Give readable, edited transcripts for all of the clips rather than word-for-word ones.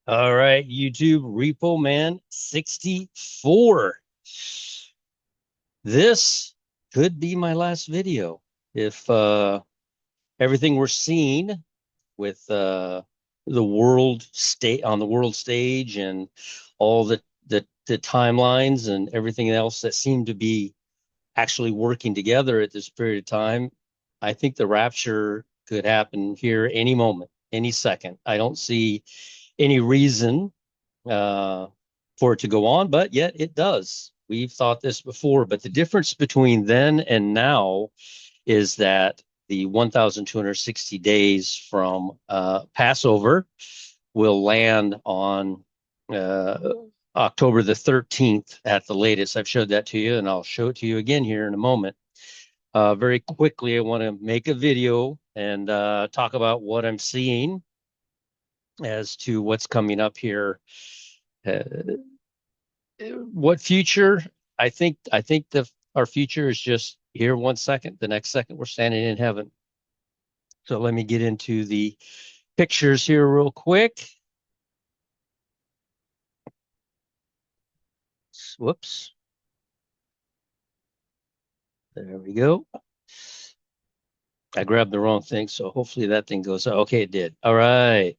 All right, YouTube Repo Man 64. This could be my last video if everything we're seeing with the world state on the world stage and all the timelines and everything else that seem to be actually working together at this period of time. I think the rapture could happen here any moment, any second. I don't see any reason uh, for it to go on, but yet it does. We've thought this before, but the difference between then and now is that the 1,260 days from Passover will land on uh, October the 13th at the latest. I've showed that to you, and I'll show it to you again here in a moment. Very quickly, I want to make a video and talk about what I'm seeing as to what's coming up here. Uh, what future? I think the our future is just here one second. The next second we're standing in heaven. So let me get into the pictures here real quick. Whoops. There we go. I grabbed the wrong thing, so hopefully that thing goes. Okay, it did. All right.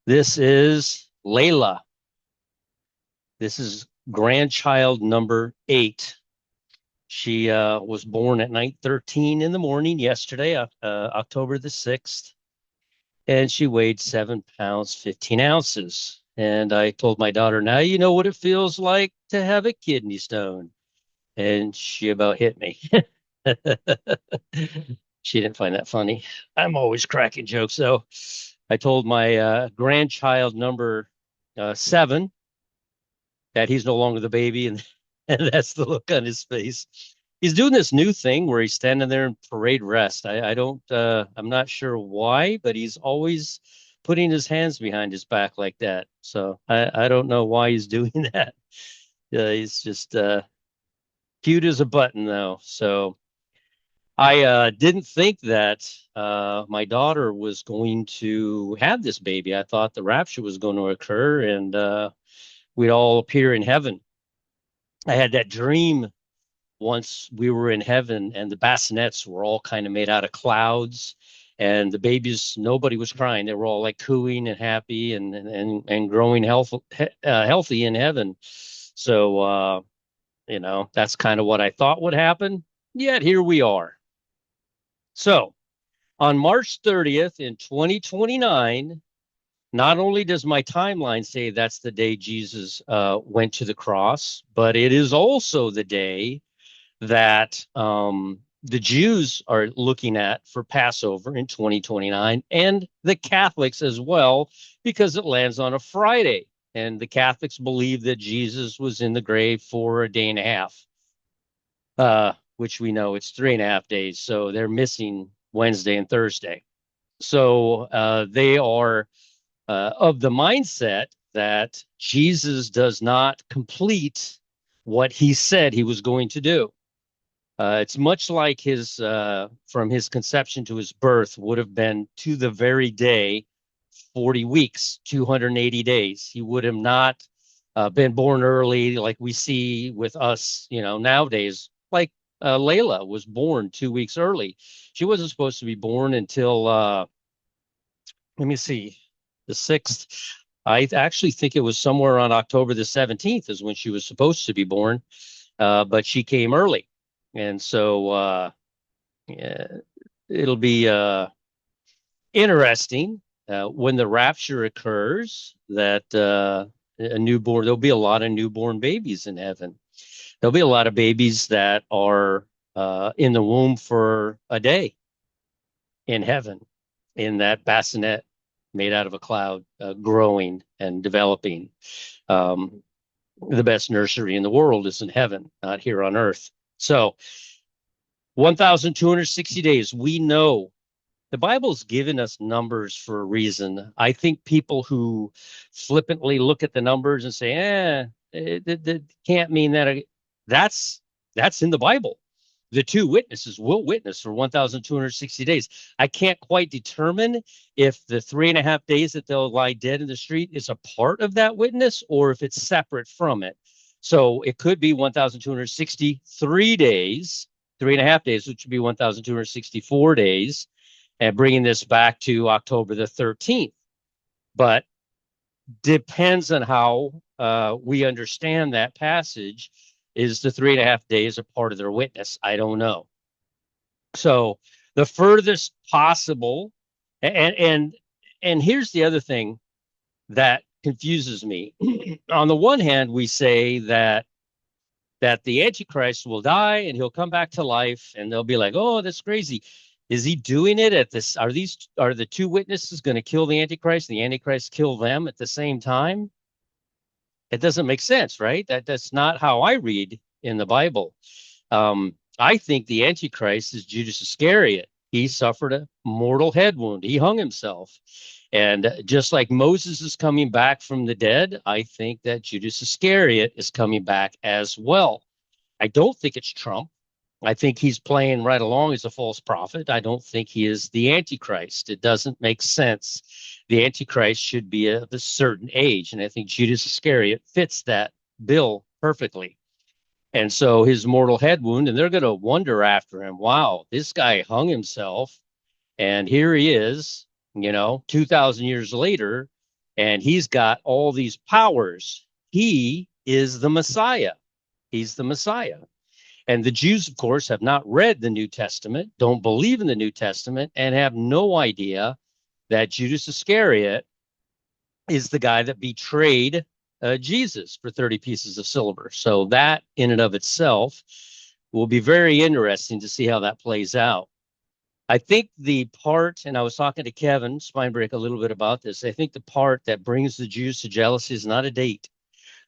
This is Layla. This is grandchild number 8. She was born at 9:13 in the morning yesterday, October the 6th, and she weighed 7 pounds, 15 ounces. And I told my daughter, now you know what it feels like to have a kidney stone. And she about hit me. She didn't find that funny. I'm always cracking jokes, though. I told my grandchild number 7 that he's no longer the baby, and and that's the look on his face. He's doing this new thing where he's standing there in parade rest. I don't I'm not sure why, but he's always putting his hands behind his back like that. So I don't know why he's doing that. He's just cute as a button though. So I didn't think that my daughter was going to have this baby. I thought the rapture was going to occur and we'd all appear in heaven. I had that dream once we were in heaven and the bassinets were all kind of made out of clouds and the babies, nobody was crying. They were all like cooing and happy and growing healthy in heaven. So, that's kind of what I thought would happen. Yet here we are. So on March 30th in 2029, not only does my timeline say that's the day Jesus went to the cross, but it is also the day that the Jews are looking at for Passover in 2029, and the Catholics as well, because it lands on a Friday. And the Catholics believe that Jesus was in the grave for a day and a half, which we know it's 3.5 days. So they're missing Wednesday and Thursday. So they are of the mindset that Jesus does not complete what he said he was going to do. It's much like his from his conception to his birth would have been to the very day 40 weeks, 280 days. He would have not been born early like we see with us, nowadays. Like Layla was born 2 weeks early. She wasn't supposed to be born until let me see, the 6th. I actually think it was somewhere on October the 17th is when she was supposed to be born, but she came early. And so yeah, it'll be interesting when the rapture occurs that there'll be a lot of newborn babies in heaven. There'll be a lot of babies that are in the womb for a day in heaven in that bassinet made out of a cloud, growing and developing. Um, the best nursery in the world is in heaven, not here on earth. So 1,260 days. We know the Bible's given us numbers for a reason. I think people who flippantly look at the numbers and say, it can't mean that. That's in the Bible. the two witnesses will witness for 1,260 days. I can't quite determine if the 3.5 days that they'll lie dead in the street is a part of that witness or if it's separate from it. So it could be 1,263 days, 3.5 days, which would be 1,264 days, and bringing this back to October the 13th. But depends on how we understand that passage. Is the 3.5 days a part of their witness? I don't know. So the furthest possible, and here's the other thing that confuses me. On the one hand, we say that the Antichrist will die and he'll come back to life, and they'll be like, "Oh, that's crazy." Is he doing it at this? Are the two witnesses going to kill the Antichrist and the Antichrist kill them at the same time? It doesn't make sense, right? That's not how I read in the Bible. I think the Antichrist is Judas Iscariot. He suffered a mortal head wound. He hung himself. And just like Moses is coming back from the dead, I think that Judas Iscariot is coming back as well. I don't think it's Trump. I think he's playing right along as a false prophet. I don't think he is the Antichrist. It doesn't make sense. The Antichrist should be of a certain age. And I think Judas Iscariot fits that bill perfectly. And so his mortal head wound, and they're going to wonder after him, wow, this guy hung himself. And here he is, 2,000 years later, and he's got all these powers. He is the Messiah. He's the Messiah. And the Jews, of course, have not read the New Testament, don't believe in the New Testament, and have no idea that Judas Iscariot is the guy that betrayed Jesus for 30 pieces of silver. So that in and of itself will be very interesting to see how that plays out. I think the part, and I was talking to Kevin Spinebreak a little bit about this, I think the part that brings the Jews to jealousy is not a date.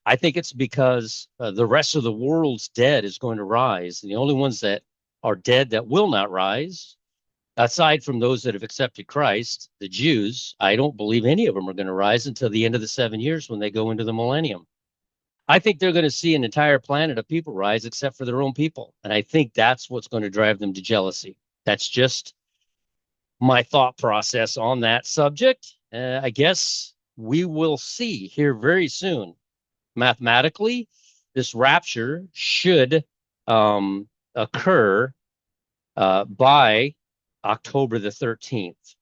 I think it's because the rest of the world's dead is going to rise. And the only ones that are dead that will not rise, aside from those that have accepted Christ, the Jews, I don't believe any of them are going to rise until the end of the 7 years when they go into the millennium. I think they're going to see an entire planet of people rise except for their own people. And I think that's what's going to drive them to jealousy. That's just my thought process on that subject. I guess we will see here very soon. Mathematically, this rapture should occur by October the 13th.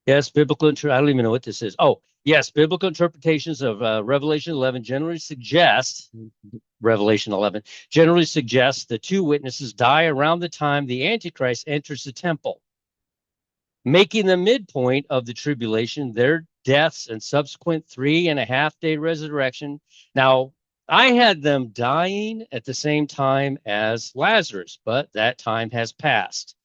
Yes, I don't even know what this is. Oh, yes, biblical interpretations of Revelation 11 generally suggest the two witnesses die around the time the Antichrist enters the temple, making the midpoint of the tribulation, their deaths and subsequent 3.5 day resurrection. Now, I had them dying at the same time as Lazarus, but that time has passed.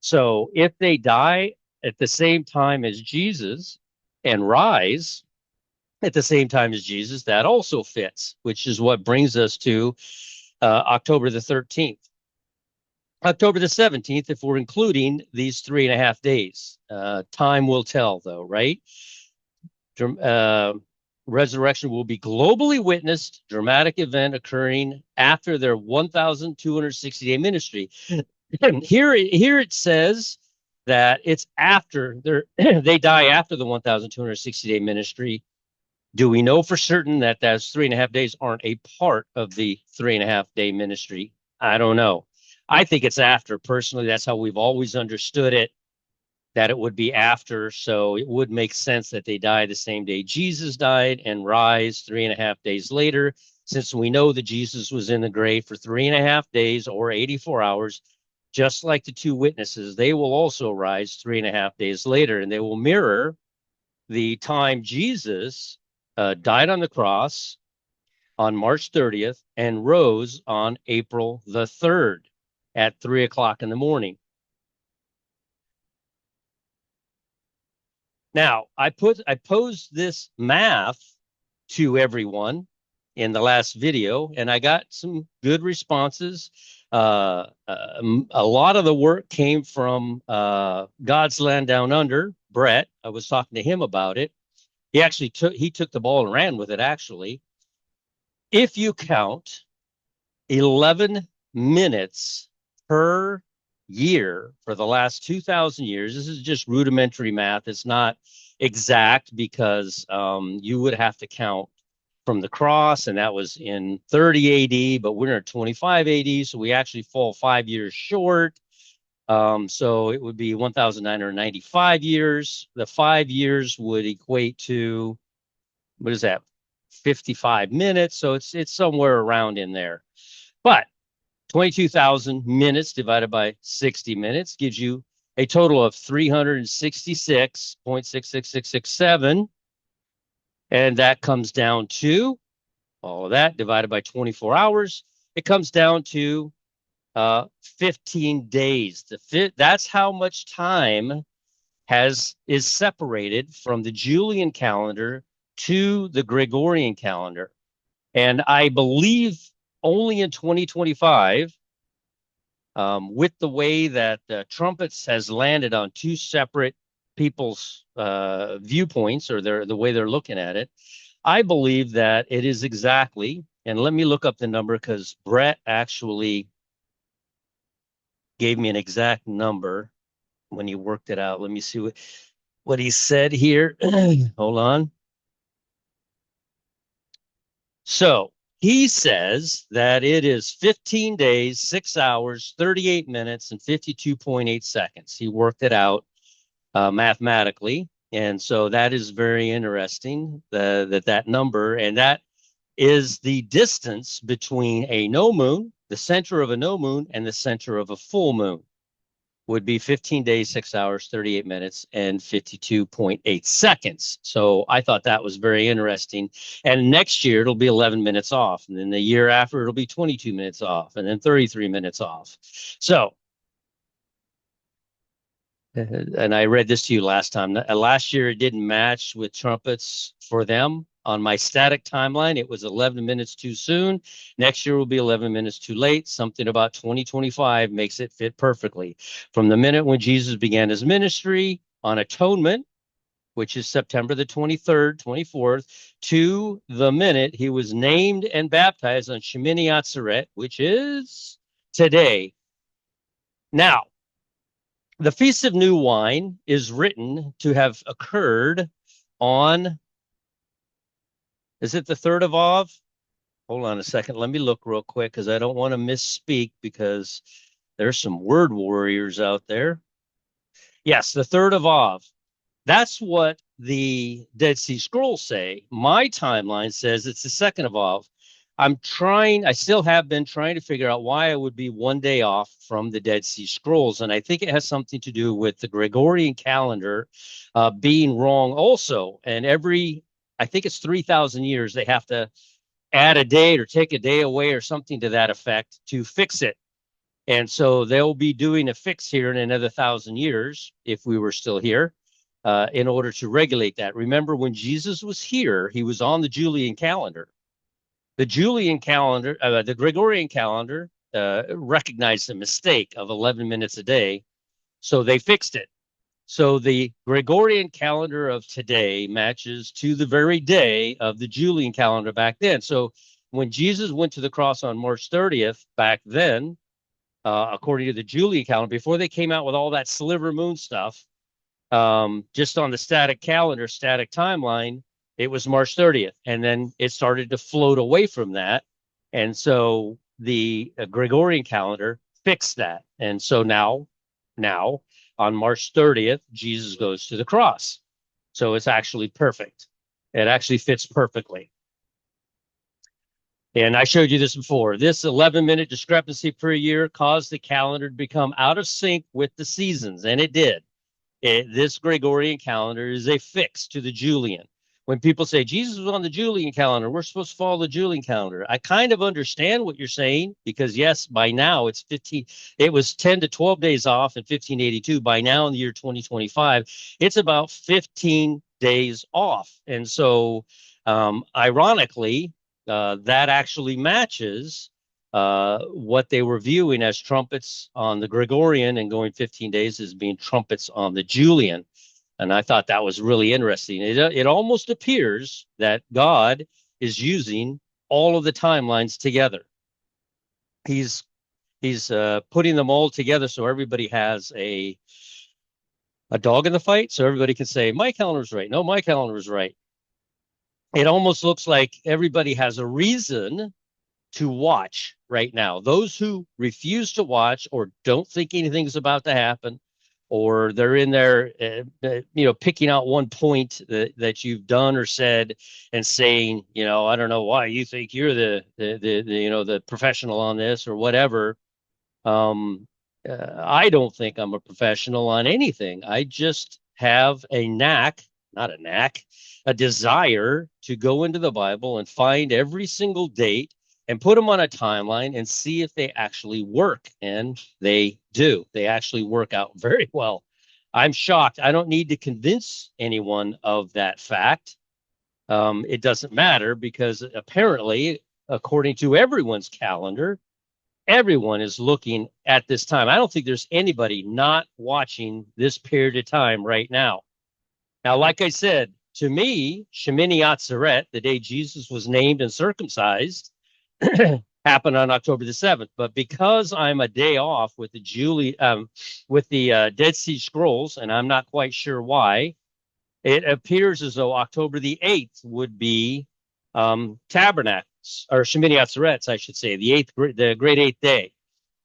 So if they die at the same time as Jesus and rise at the same time as Jesus, that also fits, which is what brings us to October the 13th. October the 17th, if we're including these 3.5 days. Time will tell, though, right? Resurrection will be globally witnessed, dramatic event occurring after their 1,260-day ministry. Here it says that it's after they die after the 1,260-day ministry. Do we know for certain that those 3.5 days aren't a part of the 3.5 day ministry? I don't know. I think it's after. Personally, that's how we've always understood it, that it would be after. So it would make sense that they die the same day Jesus died and rise 3.5 days later, since we know that Jesus was in the grave for 3.5 days or 84 hours, just like the two witnesses. They will also rise 3.5 days later, and they will mirror the time Jesus died on the cross on March 30th and rose on April the 3rd at 3 o'clock in the morning. Now, I posed this math to everyone in the last video, and I got some good responses. A lot of the work came from God's Land Down Under, Brett. I was talking to him about it. He took the ball and ran with it, actually. If you count 11 minutes per year for the last 2,000 years. This is just rudimentary math. It's not exact because you would have to count from the cross, and that was in 30 AD, but we're in 25 AD, so we actually fall 5 years short. So it would be 1,995 years. The 5 years would equate to, what is that? 55 minutes. So it's somewhere around in there. But 22,000 minutes divided by 60 minutes gives you a total of 366.66667. And that comes down to all of that divided by 24 hours. It comes down to 15 days. That's how much time is separated from the Julian calendar to the Gregorian calendar. And I believe only in 2025, with the way that trumpets has landed on two separate people's viewpoints, or the way they're looking at it, I believe that it is exactly, and let me look up the number because Brett actually gave me an exact number when he worked it out. Let me see what he said here. Hold on. So he says that it is 15 days, 6 hours, 38 minutes, and 52.8 seconds. He worked it out mathematically. And so that is very interesting, that number. And that is the distance between a no moon, the center of a no moon, and the center of a full moon. Would be 15 days, 6 hours, 38 minutes, and 52.8 seconds. So I thought that was very interesting. And next year, it'll be 11 minutes off. And then the year after, it'll be 22 minutes off, and then 33 minutes off. So, and I read this to you last time. Last year, it didn't match with trumpets for them. On my static timeline, it was 11 minutes too soon. Next year will be 11 minutes too late. Something about 2025 makes it fit perfectly. From the minute when Jesus began his ministry on atonement, which is September the 23rd, 24th, to the minute he was named and baptized on Shemini Atzeret, which is today. Now, the Feast of New Wine is written to have occurred on, is it the 3rd of Av? Hold on a second. Let me look real quick because I don't want to misspeak because there's some word warriors out there. Yes, the 3rd of Av. That's what the Dead Sea Scrolls say. My timeline says it's the 2nd of Av. I still have been trying to figure out why I would be one day off from the Dead Sea Scrolls. And I think it has something to do with the Gregorian calendar being wrong also. And I think it's 3,000 years, they have to add a date or take a day away or something to that effect to fix it. And so they'll be doing a fix here in another 1,000 years, if we were still here, in order to regulate that. Remember, when Jesus was here, he was on the Julian calendar. The Julian calendar, the Gregorian calendar, recognized a mistake of 11 minutes a day, so they fixed it. So the Gregorian calendar of today matches to the very day of the Julian calendar back then. So when Jesus went to the cross on March 30th back then, according to the Julian calendar, before they came out with all that sliver moon stuff, just on the static calendar, static timeline, it was March 30th. And then it started to float away from that. And so the Gregorian calendar fixed that. And so now on March 30th, Jesus goes to the cross. So it's actually perfect. It actually fits perfectly. And I showed you this before. This 11-minute discrepancy per year caused the calendar to become out of sync with the seasons, and it did. This Gregorian calendar is a fix to the Julian. When people say Jesus was on the Julian calendar, we're supposed to follow the Julian calendar. I kind of understand what you're saying because yes, by now it was 10 to 12 days off in 1582. By now in the year 2025, it's about 15 days off. And so ironically, that actually matches what they were viewing as trumpets on the Gregorian and going 15 days as being trumpets on the Julian. And I thought that was really interesting. It almost appears that God is using all of the timelines together. He's He's putting them all together so everybody has a dog in the fight. So everybody can say, my calendar's right. No, my calendar's right. It almost looks like everybody has a reason to watch right now. Those who refuse to watch or don't think anything's about to happen, or they're in there, picking out one point that you've done or said and saying, I don't know why you think you're the professional on this or whatever. Um, I don't think I'm a professional on anything. I just have a knack, not a knack, a desire to go into the Bible and find every single date and put them on a timeline and see if they actually work. And they do. They actually work out very well. I'm shocked. I don't need to convince anyone of that fact. It doesn't matter because apparently, according to everyone's calendar, everyone is looking at this time. I don't think there's anybody not watching this period of time right now. Now, like I said, to me, Shemini Atzeret, the day Jesus was named and circumcised, happened on October the 7th. But because I'm a day off with the Dead Sea Scrolls, and I'm not quite sure why, it appears as though October the 8th would be Tabernacles, or Shemini Atzeret, I should say, the great eighth day.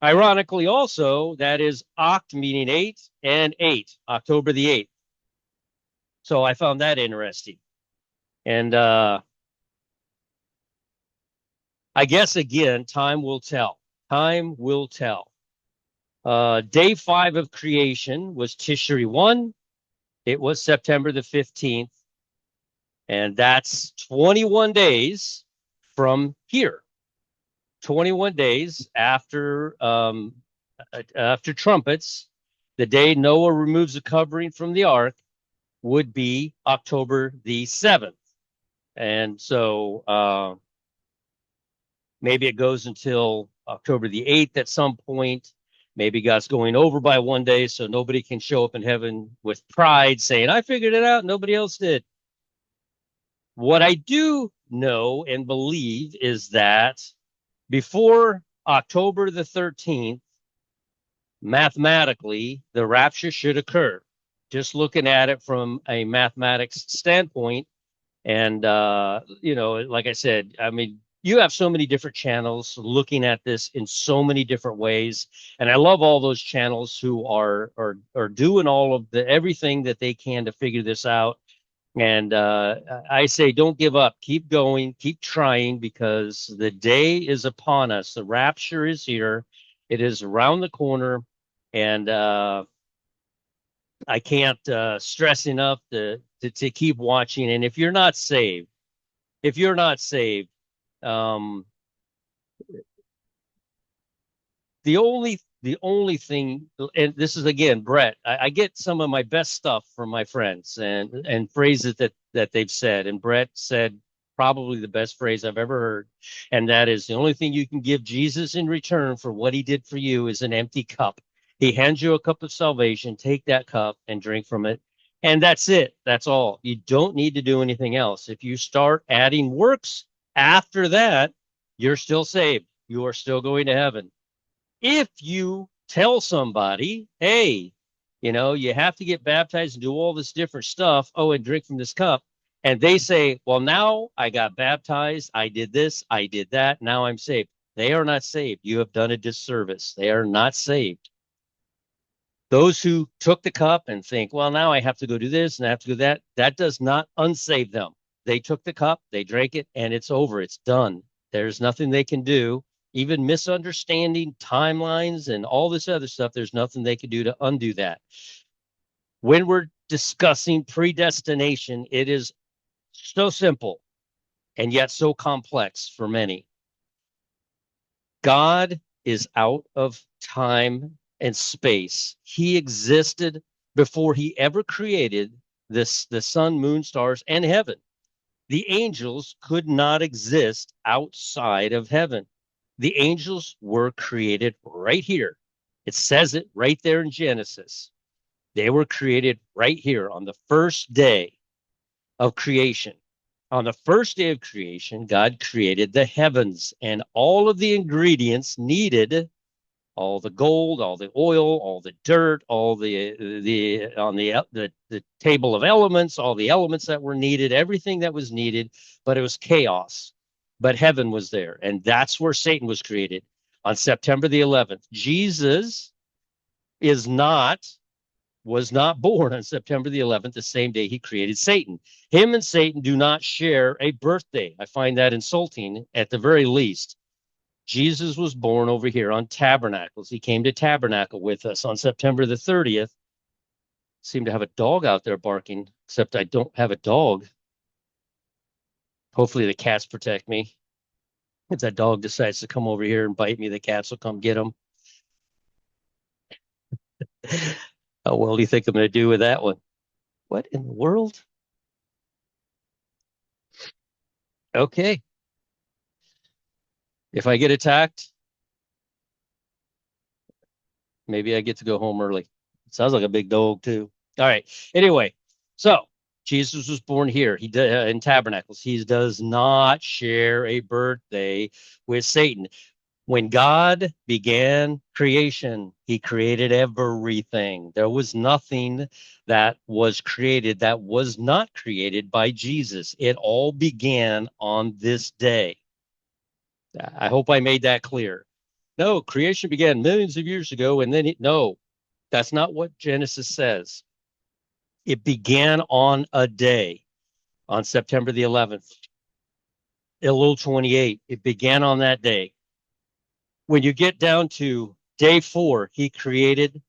Ironically, also, that is Oct, meaning eight, and eight, October the 8th. So I found that interesting. And I guess, again, time will tell. Time will tell. Day 5 of creation was Tishri 1. It was September the 15th. And that's 21 days from here. 21 days after trumpets, the day Noah removes the covering from the ark would be October the 7th. And so maybe it goes until October the 8th at some point. Maybe God's going over by one day so nobody can show up in heaven with pride saying, I figured it out, nobody else did. What I do know and believe is that before October the 13th, mathematically, the rapture should occur. Just looking at it from a mathematics standpoint. And, like I said, I mean, you have so many different channels looking at this in so many different ways. And I love all those channels who are doing all of everything that they can to figure this out. And I say, don't give up. Keep going. Keep trying because the day is upon us. The rapture is here. It is around the corner. And I can't stress enough to keep watching. And if you're not saved, um, the only thing, and this is again, Brett, I get some of my best stuff from my friends and phrases that they've said. And Brett said probably the best phrase I've ever heard, and that is the only thing you can give Jesus in return for what he did for you is an empty cup. He hands you a cup of salvation, take that cup and drink from it. And that's it. That's all. You don't need to do anything else. If you start adding works after that, you're still saved. You are still going to heaven. If you tell somebody, hey, you have to get baptized and do all this different stuff, and drink from this cup, and they say, well, now I got baptized, I did this, I did that, now I'm saved. They are not saved. You have done a disservice. They are not saved. Those who took the cup and think, well, now I have to go do this and I have to do that, that does not unsave them. They took the cup, they drank it, and it's over. It's done. There's nothing they can do. Even misunderstanding timelines and all this other stuff, there's nothing they can do to undo that. When we're discussing predestination, it is so simple and yet so complex for many. God is out of time and space. He existed before he ever created the sun, moon, stars, and heaven. The angels could not exist outside of heaven. The angels were created right here. It says it right there in Genesis. They were created right here on the first day of creation. On the first day of creation, God created the heavens and all of the ingredients needed all the gold, all the oil, all the dirt, all the on the table of elements, all the elements that were needed, everything that was needed, but it was chaos. But heaven was there, and that's where Satan was created on September the 11th. Jesus is not was not born on September the 11th, the same day he created Satan. Him and Satan do not share a birthday. I find that insulting at the very least. Jesus was born over here on Tabernacles. He came to Tabernacle with us on September the 30th. Seem to have a dog out there barking, except I don't have a dog. Hopefully the cats protect me. If that dog decides to come over here and bite me, the cats will come get him. How well do you think I'm going to do with that one? What in the world? Okay. If I get attacked, maybe I get to go home early. Sounds like a big dog too. All right. Anyway, so Jesus was born here. He in Tabernacles. He does not share a birthday with Satan. When God began creation, he created everything. There was nothing that was created that was not created by Jesus. It all began on this day. I hope I made that clear. No, creation began millions of years ago, and then no, that's not what Genesis says. It began on a day, on September the 11th, Elul 28. It began on that day. When you get down to day 4, he created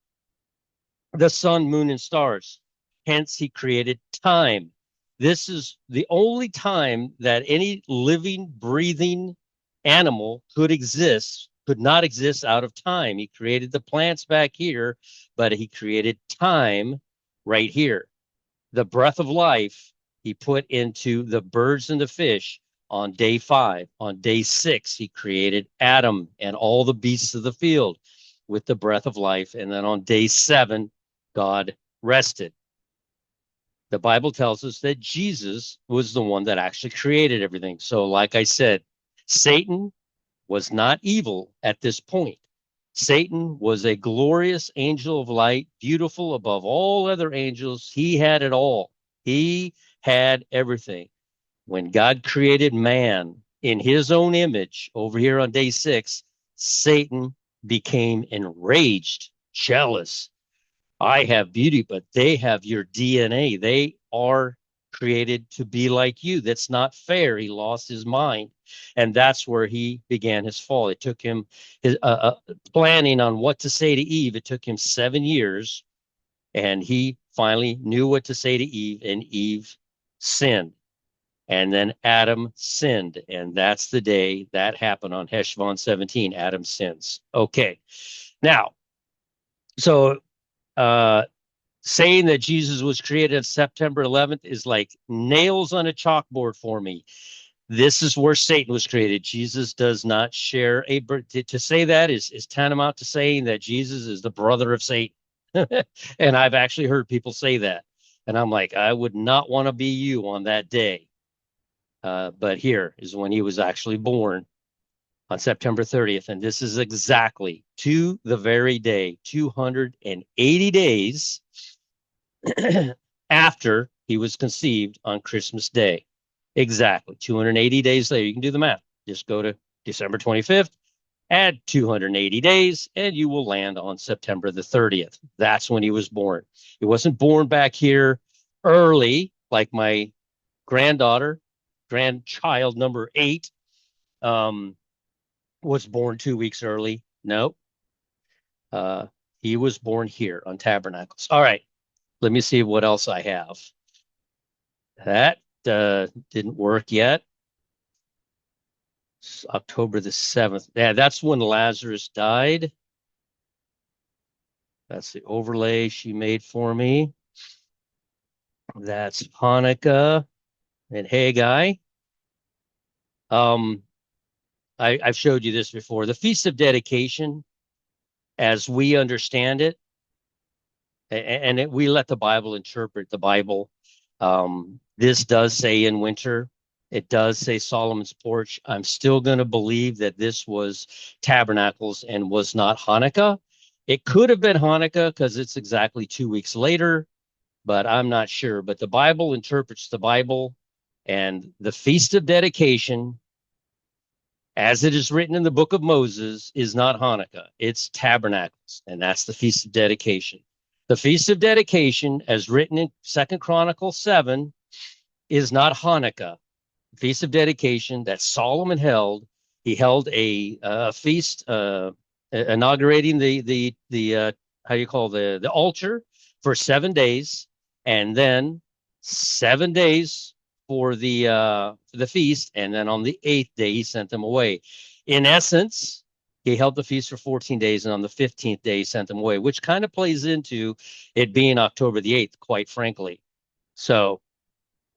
the sun, moon, and stars. Hence, he created time. This is the only time that any living, breathing animal could not exist out of time. He created the plants back here, but he created time right here. The breath of life he put into the birds and the fish on day 5. On day 6, he created Adam and all the beasts of the field with the breath of life. And then on day 7, God rested. The Bible tells us that Jesus was the one that actually created everything. So, like I said, Satan was not evil at this point. Satan was a glorious angel of light, beautiful above all other angels. He had it all. He had everything. When God created man in his own image over here on day 6, Satan became enraged, jealous. I have beauty, but they have your DNA. They are created to be like you. That's not fair. He lost his mind. And that's where he began his fall. It took him his planning on what to say to Eve. It took him 7 years, and he finally knew what to say to Eve, and Eve sinned. And then Adam sinned, and that's the day that happened on Heshvan 17. Adam sins. Okay. Now, so saying that Jesus was created on September 11th is like nails on a chalkboard for me. This is where Satan was created. Jesus does not share a birth. To say that is tantamount to saying that Jesus is the brother of Satan. And I've actually heard people say that. And I'm like, I would not want to be you on that day. But here is when he was actually born on September 30th. And this is exactly to the very day, 280 days after he was conceived on Christmas Day. Exactly. 280 days later. You can do the math. Just go to December 25th, add 280 days, and you will land on September the 30th. That's when he was born. He wasn't born back here early, like my grandchild number 8, was born 2 weeks early. No, he was born here on Tabernacles. All right, let me see what else I have. That didn't work yet. It's October the 7th. Yeah, that's when Lazarus died. That's the overlay she made for me. That's Hanukkah and Haggai. I've showed you this before. The Feast of Dedication, as we understand it, we let the Bible interpret the Bible. This does say in winter. It does say Solomon's porch. I'm still going to believe that this was Tabernacles and was not Hanukkah. It could have been Hanukkah because it's exactly 2 weeks later, but I'm not sure. But the Bible interprets the Bible, and the Feast of Dedication, as it is written in the book of Moses, is not Hanukkah. It's Tabernacles, and that's the Feast of Dedication. The Feast of Dedication, as written in Second Chronicles 7, is not Hanukkah. Feast of Dedication that Solomon held. He held a feast inaugurating the how do you call the altar for 7 days, and then 7 days for the feast, and then on the eighth day he sent them away. In essence, he held the feast for 14 days, and on the 15th day he sent them away, which kind of plays into it being October the 8th, quite frankly. So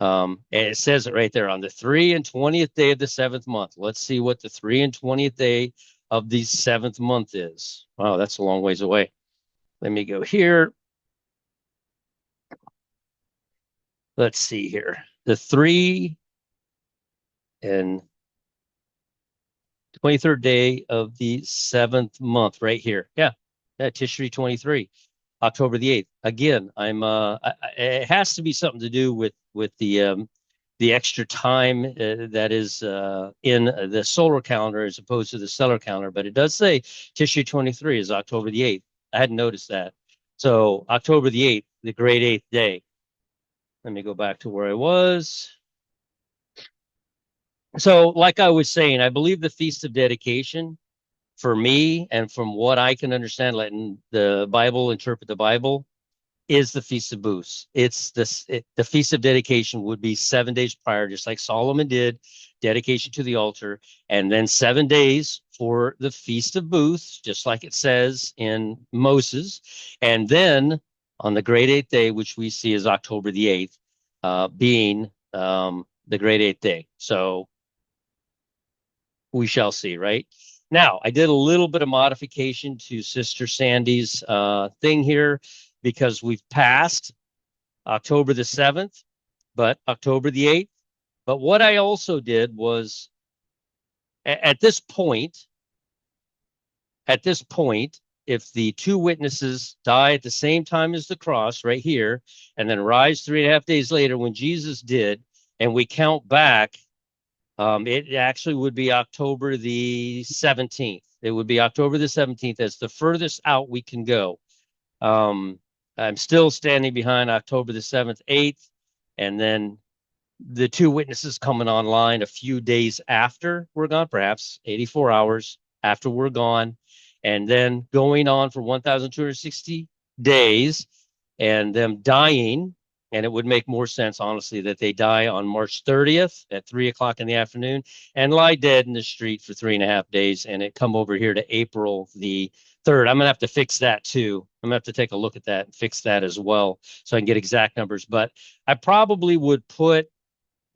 and it says it right there on the 3 and 20th day of the seventh month. Let's see what the 3 and 20th day of the seventh month is. Wow, that's a long ways away. Let me go here. Let's see here. The 3 and 23rd day of the seventh month, right here. Yeah, Tishri 23, October the 8th. Again, it has to be something to do with the extra time that is in the solar calendar as opposed to the stellar calendar. But it does say Tishri 23 is October the 8th. I hadn't noticed that. So October the 8th, the great eighth day. Let me go back to where I was. So, like I was saying, I believe the Feast of Dedication, for me and from what I can understand, letting the Bible interpret the Bible, is the Feast of Booths. The Feast of Dedication would be 7 days prior, just like Solomon did, dedication to the altar, and then 7 days for the Feast of Booths, just like it says in Moses, and then on the great eighth day, which we see as October the 8th, being the great eighth day. So we shall see, right? Now, I did a little bit of modification to Sister Sandy's thing here because we've passed October the 7th, but October the 8th. But what I also did was at this point, if the two witnesses die at the same time as the cross right here, and then rise 3.5 days later when Jesus did, and we count back, it actually would be October the 17th. It would be October the 17th as the furthest out we can go. I'm still standing behind October the 7th, 8th, and then the two witnesses coming online a few days after we're gone, perhaps 84 hours after we're gone, and then going on for 1,260 days and them dying. And it would make more sense, honestly, that they die on March 30th at 3 o'clock in the afternoon and lie dead in the street for 3.5 days. And it come over here to April the 3rd. I'm going to have to fix that too. I'm going to have to take a look at that and fix that as well so I can get exact numbers. But I probably would put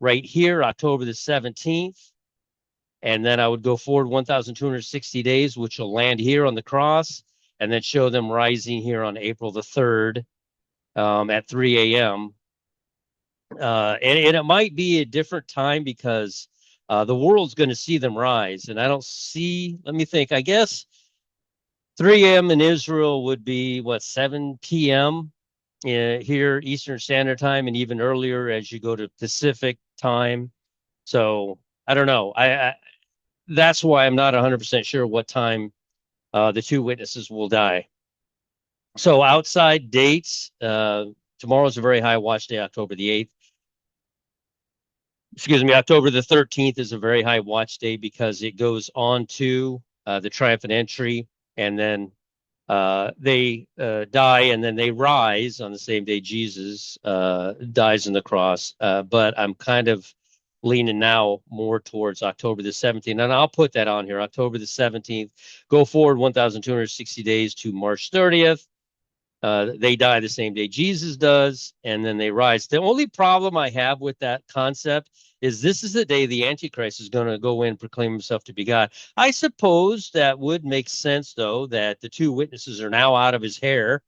right here, October the 17th, and then I would go forward 1,260 days, which will land here on the cross, and then show them rising here on April the 3rd at 3 a.m. And it might be a different time because the world's going to see them rise. And I don't see, let me think, I guess 3 a.m. in Israel would be what, 7 p.m. Here, Eastern Standard Time, and even earlier as you go to Pacific time. So I don't know. That's why I'm not 100% sure what time the two witnesses will die. So outside dates, tomorrow's a very high watch day, October the 8th. Excuse me, October the 13th is a very high watch day because it goes on to the triumphant entry, and then they die, and then they rise on the same day Jesus dies on the cross. But I'm kind of leaning now more towards October the 17th, and I'll put that on here. October the 17th, go forward 1,260 days to March 30th. They die the same day Jesus does, and then they rise. The only problem I have with that concept is this is the day the Antichrist is going to go in and proclaim himself to be God. I suppose that would make sense, though, that the two witnesses are now out of his hair.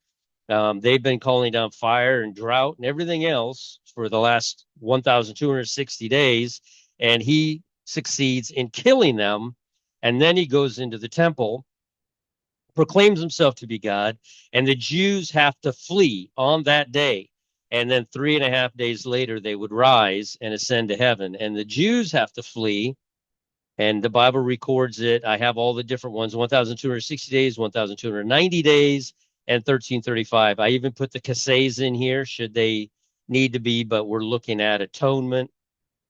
They've been calling down fire and drought and everything else for the last 1,260 days. and he succeeds in killing them. And then he goes into the temple, proclaims himself to be God, and the Jews have to flee on that day. And then 3.5 days later, they would rise and ascend to heaven. And the Jews have to flee, and the Bible records it. I have all the different ones: 1,260 days, 1,290 days, and 1335. I even put the Cassays in here, should they need to be, but we're looking at atonement,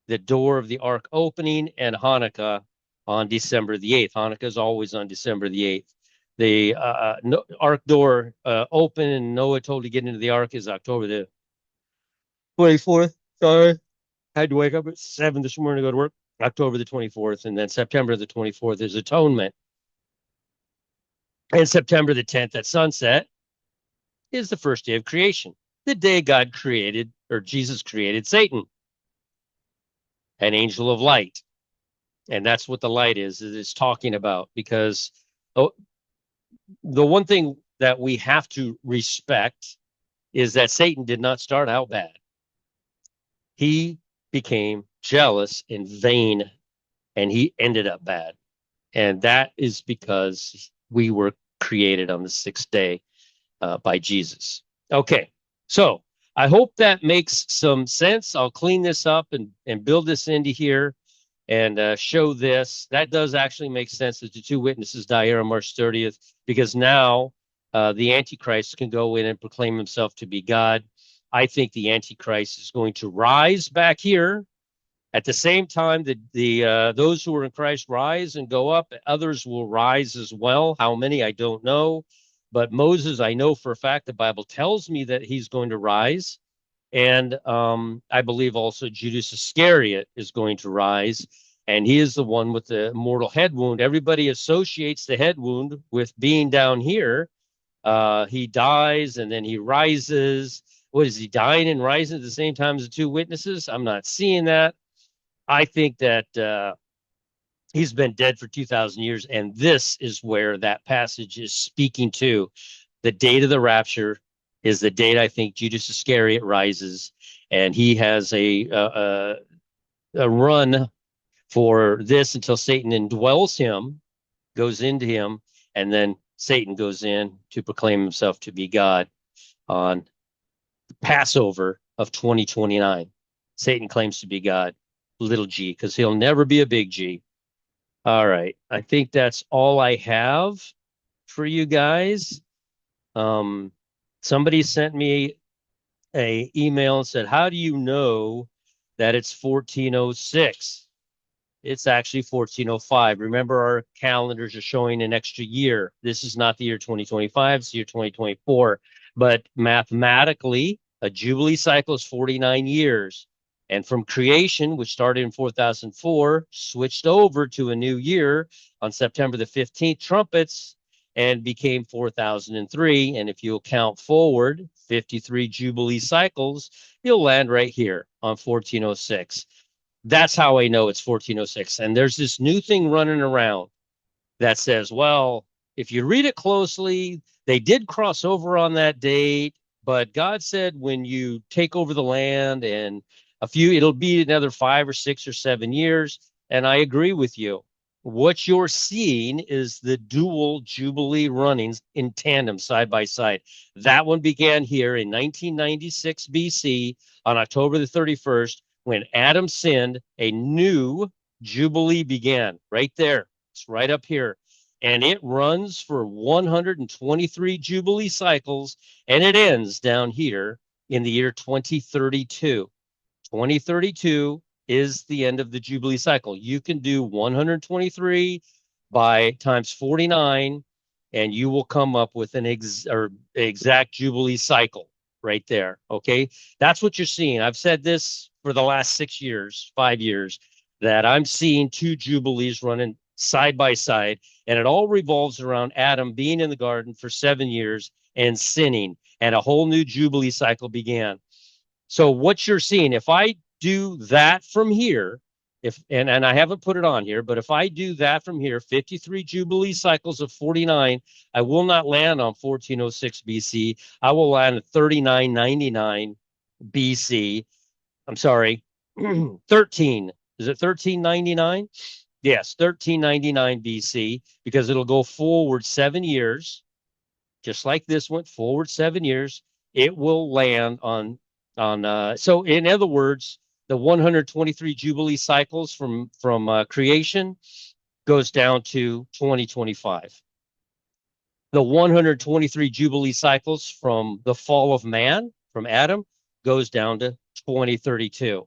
the door of the ark opening, and Hanukkah on December the 8th. Hanukkah is always on December the 8th. The ark door open and Noah told to get into the ark is October the 24th. Sorry. I had to wake up at 7 this morning to go to work. October the 24th. And then September the 24th is atonement. And September the 10th at sunset is the first day of creation, the day God created, or Jesus created, Satan, an angel of light. And that's what the light is it's talking about. Because oh, the one thing that we have to respect is that Satan did not start out bad. He became jealous and vain, and he ended up bad. And that is because we were created on the sixth day by Jesus. Okay, so I hope that makes some sense. I'll clean this up and build this into here and show this. That does actually make sense that the two witnesses die here on March 30th, because now the Antichrist can go in and proclaim himself to be God. I think the Antichrist is going to rise back here. At the same time, those who are in Christ rise and go up. Others will rise as well. How many, I don't know. But Moses, I know for a fact, the Bible tells me that he's going to rise. And I believe also Judas Iscariot is going to rise. And he is the one with the mortal head wound. Everybody associates the head wound with being down here. He dies and then he rises. What is he, dying and rising at the same time as the two witnesses? I'm not seeing that. I think that he's been dead for 2,000 years, and this is where that passage is speaking to. The date of the rapture is the date I think Judas Iscariot rises, and he has a run for this until Satan indwells him, goes into him, and then Satan goes in to proclaim himself to be God on Passover of 2029. Satan claims to be God, little g, because he'll never be a big G. All right. I think that's all I have for you guys. Somebody sent me a email and said, how do you know that it's 1406? It's actually 1405. Remember, our calendars are showing an extra year. This is not the year 2025, it's the year 2024. But mathematically, a Jubilee cycle is 49 years. And from creation, which started in 4004, switched over to a new year on September the 15th, trumpets, and became 4003. And if you'll count forward 53 Jubilee cycles, you'll land right here on 1406. That's how I know it's 1406. And there's this new thing running around that says, well, if you read it closely, they did cross over on that date, but God said when you take over the land and it'll be another 5 or 6 or 7 years. And I agree with you. What you're seeing is the dual Jubilee runnings in tandem, side by side. That one began here in 1996 BC on October the 31st. When Adam sinned, a new Jubilee began right there. It's right up here. And it runs for 123 Jubilee cycles, and it ends down here in the year 2032. 2032 is the end of the Jubilee cycle. You can do 123 by times 49, and you will come up with an exact Jubilee cycle right there. Okay, that's what you're seeing. I've said this for the last 6 years, 5 years, that I'm seeing two Jubilees running side by side, and it all revolves around Adam being in the garden for 7 years and sinning, and a whole new Jubilee cycle began. So what you're seeing, if I do that from here, and I haven't put it on here, but if I do that from here, 53 Jubilee cycles of 49, I will not land on 1406 BC. I will land at 3999 BC. I'm sorry, 13 Is it 1399? Yes, 1399 BC, because it'll go forward 7 years, just like this went forward 7 years. It will land so in other words, the 123 Jubilee cycles from creation goes down to 2025. The 123 Jubilee cycles from the fall of man, from Adam, goes down to 2032.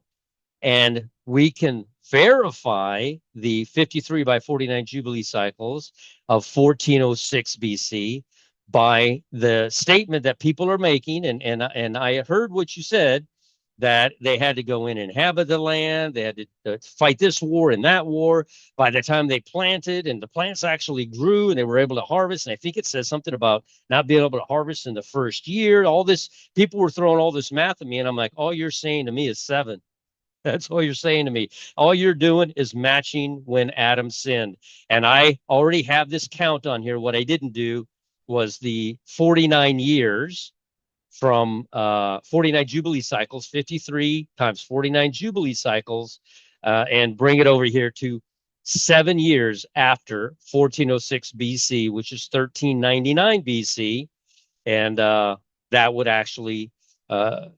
And we can verify the 53 by 49 Jubilee cycles of 1406 BC by the statement that people are making. And I heard what you said, that they had to go in and inhabit the land. They had to fight this war and that war. By the time they planted and the plants actually grew and they were able to harvest, and I think it says something about not being able to harvest in the first year. All this, people were throwing all this math at me, and I'm like, all you're saying to me is seven. That's all you're saying to me. All you're doing is matching when Adam sinned. And I already have this count on here. What I didn't do was the 49 years from 49 Jubilee cycles, 53 times 49 Jubilee cycles, and bring it over here to 7 years after 1406 BC, which is 1399 BC. And that would actually, how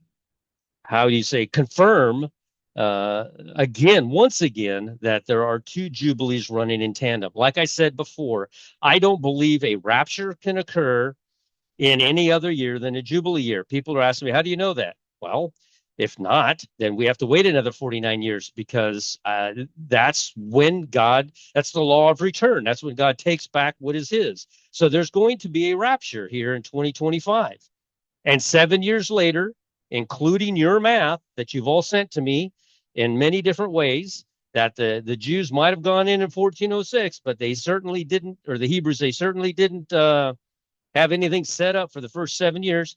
do you say, confirm once again, that there are two jubilees running in tandem. Like I said before, I don't believe a rapture can occur in any other year than a jubilee year. People are asking me, how do you know that? Well, if not, then we have to wait another 49 years, because that's that's the law of return. That's when God takes back what is his. So there's going to be a rapture here in 2025. And 7 years later, including your math that you've all sent to me in many different ways, that the Jews might have gone in 1406, but they certainly didn't, or the Hebrews, they certainly didn't have anything set up for the first 7 years.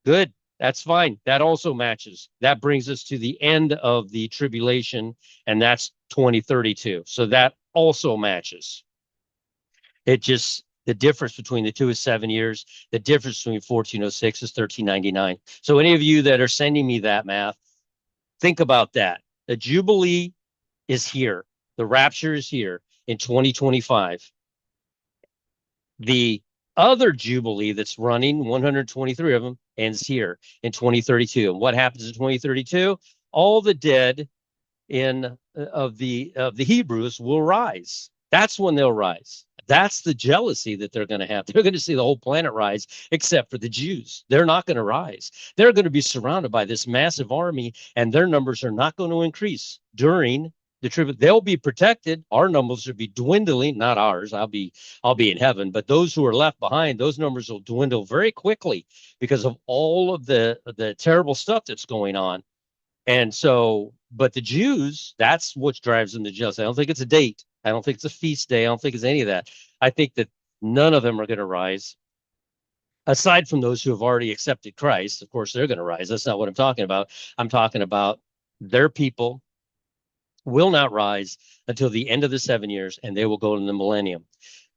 Good. That's fine. That also matches. That brings us to the end of the tribulation, and that's 2032. So that also matches. The difference between the two is 7 years. The difference between 1406 is 1399. So any of you that are sending me that math, think about that. The Jubilee is here. The rapture is here in 2025. The other Jubilee that's running, 123 of them, ends here in 2032. And what happens in 2032? All the dead of the Hebrews will rise. That's when they'll rise. That's the jealousy that they're going to have. They're going to see the whole planet rise, except for the Jews. They're not going to rise. They're going to be surrounded by this massive army, and their numbers are not going to increase during the tribute. They'll be protected. Our numbers will be dwindling, not ours. I'll be in heaven, but those who are left behind, those numbers will dwindle very quickly because of all of the terrible stuff that's going on. And so, but the Jews, that's what drives them to jealousy. I don't think it's a date. I don't think it's a feast day. I don't think it's any of that. I think that none of them are going to rise. Aside from those who have already accepted Christ, of course, they're going to rise. That's not what I'm talking about. I'm talking about their people will not rise until the end of the 7 years, and they will go in the millennium.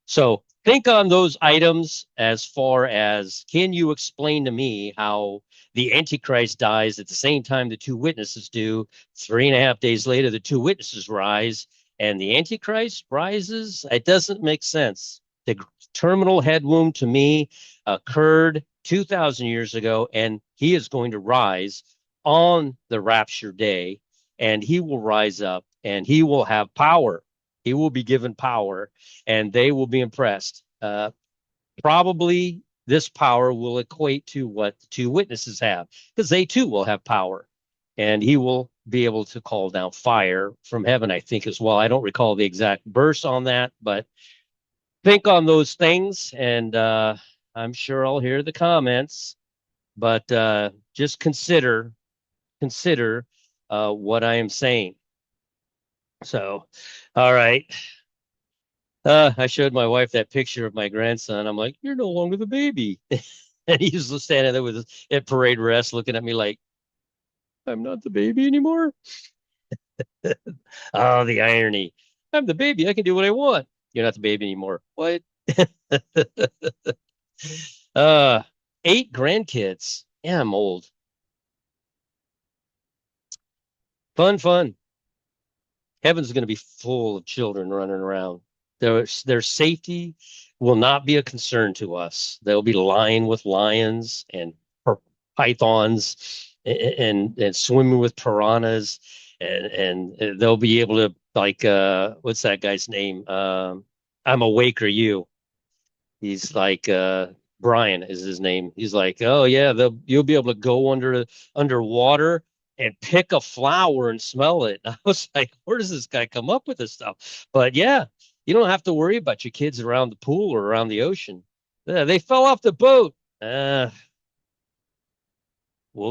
So think on those items as far as, can you explain to me how the Antichrist dies at the same time the two witnesses do? 3.5 days later, the two witnesses rise and the Antichrist rises? It doesn't make sense. The terminal head wound to me occurred 2,000 years ago, and he is going to rise on the rapture day, and he will rise up and he will have power. He will be given power, and they will be impressed. Probably this power will equate to what the two witnesses have, because they too will have power, and he will be able to call down fire from heaven, I think, as well. I don't recall the exact verse on that, but think on those things, and I'm sure I'll hear the comments, but just consider what I am saying. So, all right. I showed my wife that picture of my grandson. I'm like, you're no longer the baby. And he's just standing there with his at parade rest looking at me like, I'm not the baby anymore. Oh, the irony. I'm the baby. I can do what I want. You're not the baby anymore. What? uh, 8 grandkids. Yeah, I'm old. Fun. Heaven's going to be full of children running around. Their safety will not be a concern to us. They'll be lying with lions and pythons and swimming with piranhas, and they'll be able to like what's that guy's name? I'm awake or you. He's like Brian is his name. He's like, oh yeah, you'll be able to go underwater and pick a flower and smell it. I was like, where does this guy come up with this stuff? But yeah, you don't have to worry about your kids around the pool or around the ocean. Yeah, they fell off the boat. We'll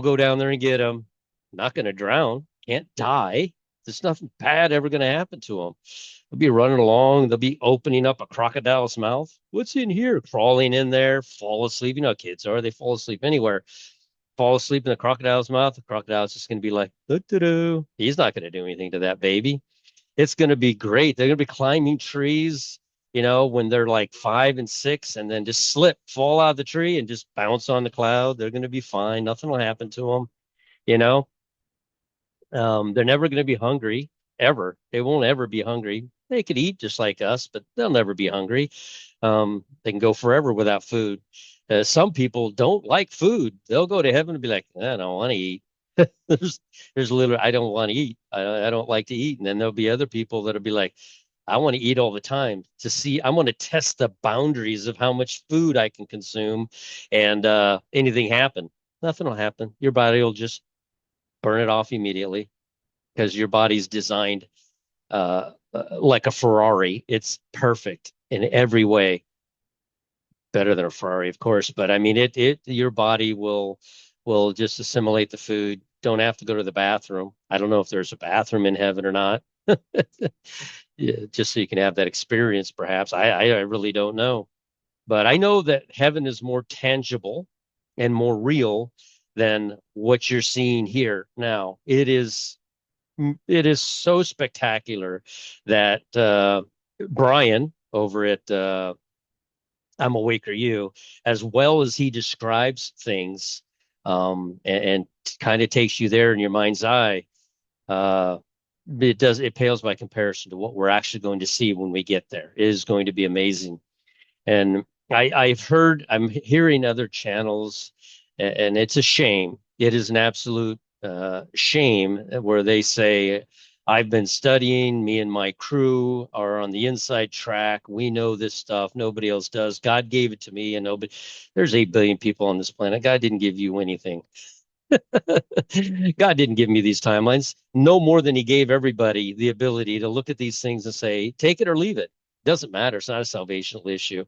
go down there and get them. Not going to drown. Can't die. There's nothing bad ever going to happen to them. They'll be running along. They'll be opening up a crocodile's mouth. What's in here? Crawling in there, fall asleep. You know how kids are. They fall asleep anywhere. Fall asleep in the crocodile's mouth. The crocodile's just going to be like, doo-doo-doo. He's not going to do anything to that baby. It's going to be great. They're going to be climbing trees, when they're like 5 and 6, and then just slip, fall out of the tree and just bounce on the cloud. They're going to be fine. Nothing will happen to them, you know. They're never going to be hungry ever. They won't ever be hungry. They could eat just like us, but they'll never be hungry. They can go forever without food. Some people don't like food. They'll go to heaven and be like, I don't want to eat. there's, there's literally, I don't want to eat. I don't like to eat. And then there'll be other people that'll be like, I want to eat all the time to see, I want to test the boundaries of how much food I can consume and anything happen. Nothing will happen. Your body will just burn it off immediately because your body's designed like a Ferrari. It's perfect in every way, better than a Ferrari, of course. But I mean, your body will just assimilate the food. Don't have to go to the bathroom. I don't know if there's a bathroom in heaven or not. Yeah, just so you can have that experience, perhaps. I really don't know. But I know that heaven is more tangible and more real than what you're seeing here now. It is so spectacular that Brian over at I'm Awake or You, as well as he describes things and kind of takes you there in your mind's eye, uh, it pales by comparison to what we're actually going to see when we get there. It is going to be amazing. And I'm hearing other channels, and it's a shame. It is an absolute shame where they say, I've been studying, me and my crew are on the inside track. We know this stuff. Nobody else does. God gave it to me, and there's 8 billion people on this planet. God didn't give you anything. God didn't give me these timelines no more than he gave everybody the ability to look at these things and say, take it or leave it. Doesn't matter. It's not a salvational issue.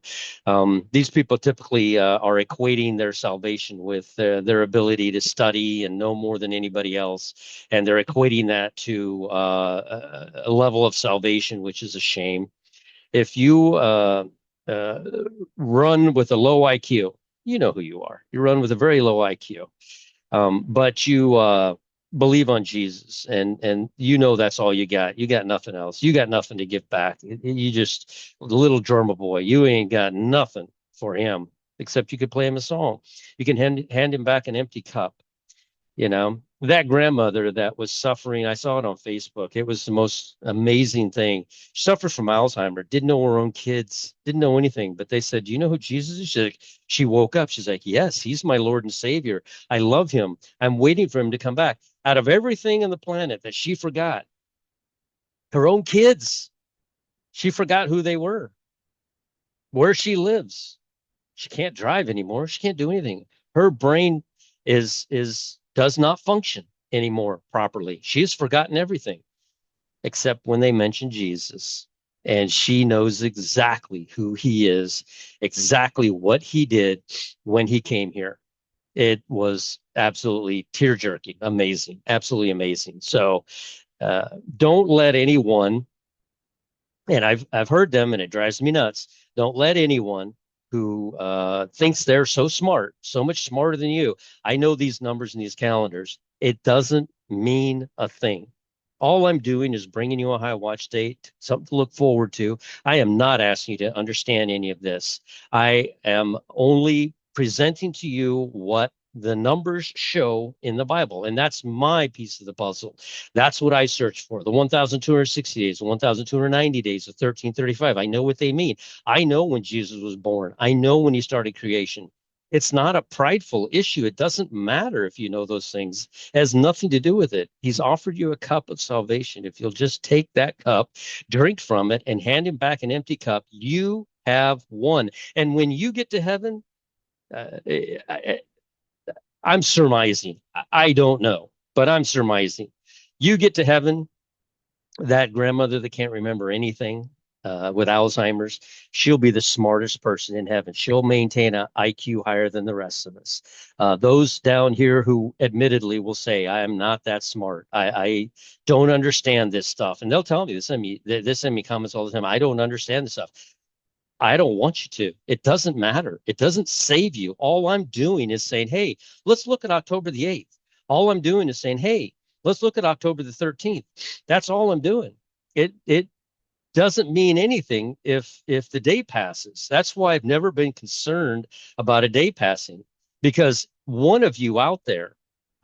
These people typically are equating their salvation with their ability to study and know more than anybody else. And they're equating that to a level of salvation, which is a shame. If you uh, run with a low IQ, you know who you are. You run with a very low IQ, but you believe on Jesus, and that's all you got. You got nothing else. You got nothing to give back. You just the little drummer boy. You ain't got nothing for him except you could play him a song. You can hand him back an empty cup. That grandmother that was suffering, I saw it on Facebook. It was the most amazing thing. She suffered from Alzheimer, didn't know her own kids, didn't know anything. But they said, do you know who Jesus is? She woke up. She's like, yes, he's my Lord and Savior. I love him. I'm waiting for him to come back. Out of everything on the planet that she forgot, her own kids, she forgot who they were, where she lives. She can't drive anymore. She can't do anything. Her brain does not function anymore properly. She has forgotten everything except when they mention Jesus. And she knows exactly who he is, exactly what he did when he came here. It was absolutely tear-jerking, amazing, absolutely amazing. So don't let anyone, and I've heard them, and it drives me nuts. Don't let anyone who thinks they're so smart, so much smarter than you. I know these numbers and these calendars. It doesn't mean a thing. All I'm doing is bringing you a high watch date, something to look forward to. I am not asking you to understand any of this. I am only presenting to you what the numbers show in the Bible. And that's my piece of the puzzle. That's what I search for. The 1,260 days, the 1,290 days, the 1335. I know what they mean. I know when Jesus was born. I know when he started creation. It's not a prideful issue. It doesn't matter if you know those things. It has nothing to do with it. He's offered you a cup of salvation. If you'll just take that cup, drink from it, and hand him back an empty cup, you have won. And when you get to heaven, uh, I, I'm surmising. I don't know, but I'm surmising. You get to heaven, that grandmother that can't remember anything with Alzheimer's, she'll be the smartest person in heaven. She'll maintain an IQ higher than the rest of us. Those down here who admittedly will say, I am not that smart. I don't understand this stuff. And they'll tell me, they send me comments all the time. I don't understand this stuff. I don't want you to. It doesn't matter. It doesn't save you. All I'm doing is saying, hey, let's look at October the 8th. All I'm doing is saying, hey, let's look at October the 13th. That's all I'm doing. It doesn't mean anything if the day passes. That's why I've never been concerned about a day passing, because one of you out there,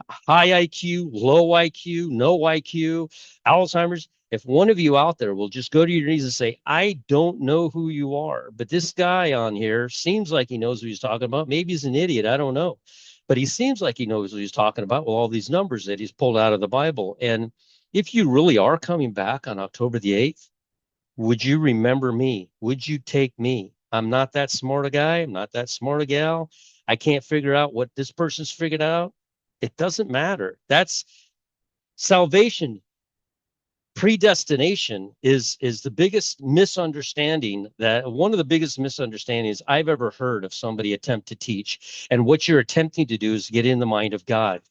high IQ, low IQ, no IQ, Alzheimer's. If one of you out there will just go to your knees and say, I don't know who you are, but this guy on here seems like he knows what he's talking about. Maybe he's an idiot. I don't know. But he seems like he knows what he's talking about with all these numbers that he's pulled out of the Bible. And if you really are coming back on October the 8th, would you remember me? Would you take me? I'm not that smart a guy. I'm not that smart a gal. I can't figure out what this person's figured out. It doesn't matter. That's salvation. Predestination is the biggest misunderstanding, that one of the biggest misunderstandings I've ever heard of somebody attempt to teach. And what you're attempting to do is get in the mind of God.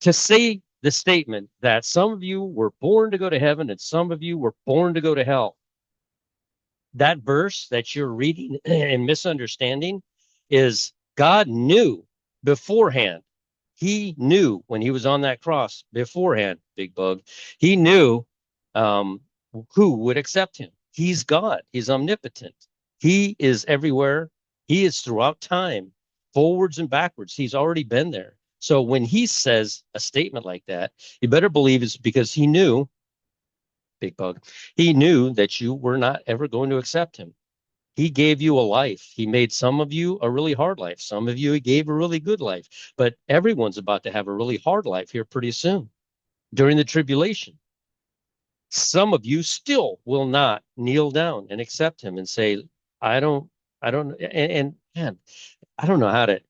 To say the statement that some of you were born to go to heaven and some of you were born to go to hell, that verse that you're reading and misunderstanding is God knew beforehand. He knew when he was on that cross beforehand, big bug. He knew um, who would accept him. He's God. He's omnipotent. He is everywhere. He is throughout time, forwards and backwards. He's already been there. So when he says a statement like that, you better believe it's because he knew, big bug, he knew that you were not ever going to accept him. He gave you a life. He made some of you a really hard life. Some of you he gave a really good life. But everyone's about to have a really hard life here pretty soon during the tribulation. Some of you still will not kneel down and accept him and say, I don't, I don't, and man, I don't know how to,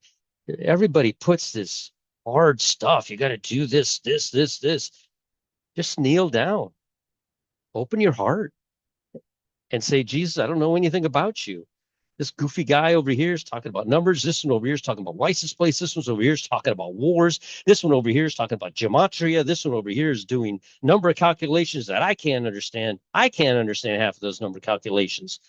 everybody puts this hard stuff. You got to do this. Just kneel down, open your heart and say, Jesus, I don't know anything about you. This goofy guy over here is talking about numbers. This one over here is talking about license plates. This one's over here is talking about wars. This one over here is talking about gematria. This one over here is doing number of calculations that I can't understand. I can't understand half of those number calculations.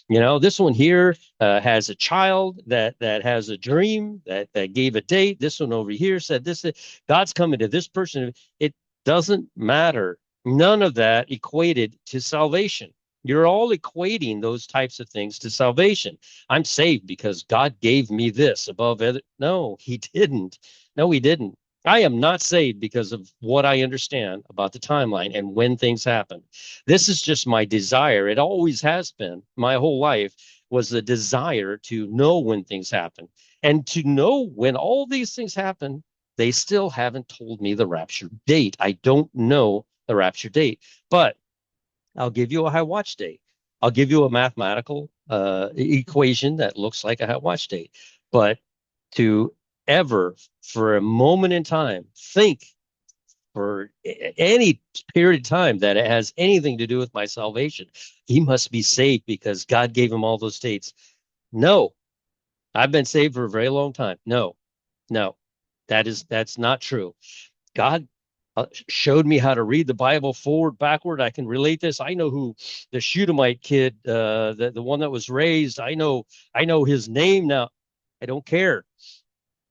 You know, this one here has a child that has a dream that gave a date. This one over here said this. God's coming to this person. It doesn't matter. None of that equated to salvation. You're all equating those types of things to salvation. I'm saved because God gave me this above other. No, he didn't. No, he didn't. I am not saved because of what I understand about the timeline and when things happen. This is just my desire. It always has been. My whole life was the desire to know when things happen and to know when all these things happen. They still haven't told me the rapture date. I don't know the rapture date, but I'll give you a high watch date. I'll give you a mathematical equation that looks like a high watch date. But to ever, for a moment in time, think for any period of time that it has anything to do with my salvation, he must be saved because God gave him all those dates. No, I've been saved for a very long time. No, no, that's not true. God showed me how to read the Bible forward, backward. I can relate this. I know who the Shudamite kid, the one that was raised. I know his name now. I don't care.